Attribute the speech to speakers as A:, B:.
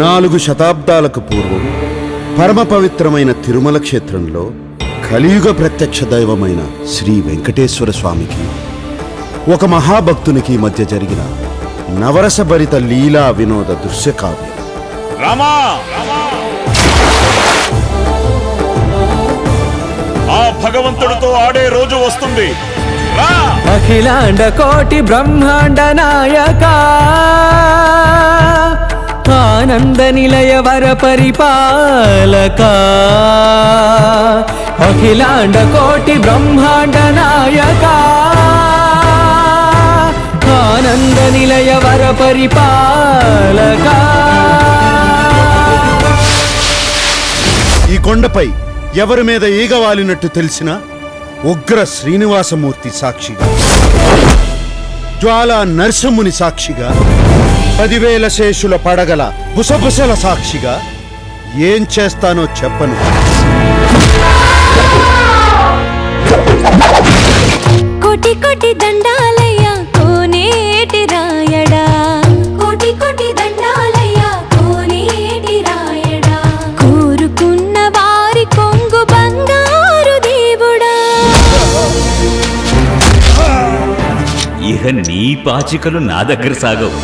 A: 4 శతాబ్దాలకు పూర్వం పరమ పవిత్రమైన తిరుమల క్షేత్రంలో కలియుగ ప్రత్యక్ష దైవమైన శ్రీ వెంకటేశ్వర స్వామికి ఒక మహాభక్తునికి మధ్య జరిగిన నవరసభరిత లీలా వినోద దృశ్యకావ్యం.
B: రామా, ఆ భగవంతుడితో ఆడే రోజు వస్తుంది.
C: అఖిలాండ కోటి బ్రహ్మాండ నాయక, ఆనంద నిలయ వర పరిపాలక. అఖిలాండ కోటి బ్రహ్మాండ నాయక, ఆనంద నిలయ వర పరిపాలక.
A: ఈ కొండపై ఎవరి మీద ఈగ వాలినట్టు తెలిసిన ఉగ్ర శ్రీనివాసమూర్తి సాక్షిగా, జ్వాలా నరసింహుని సాక్షిగా, 10,000 శేషుల పడగల బుసబుసల సాక్షిగా ఏం చేస్తానో చెప్పను.
D: కోటి కోటి దండాలయ్యా కోనేటి రాయడా, కోటి కోటి దండాలయ్యా కోనేటి రాయడా. కోరుకున్న వారి కొంగు బంగారు దేవుడా.
E: ఇహ నీ పాచికలు నా దగ్గర సాగవు.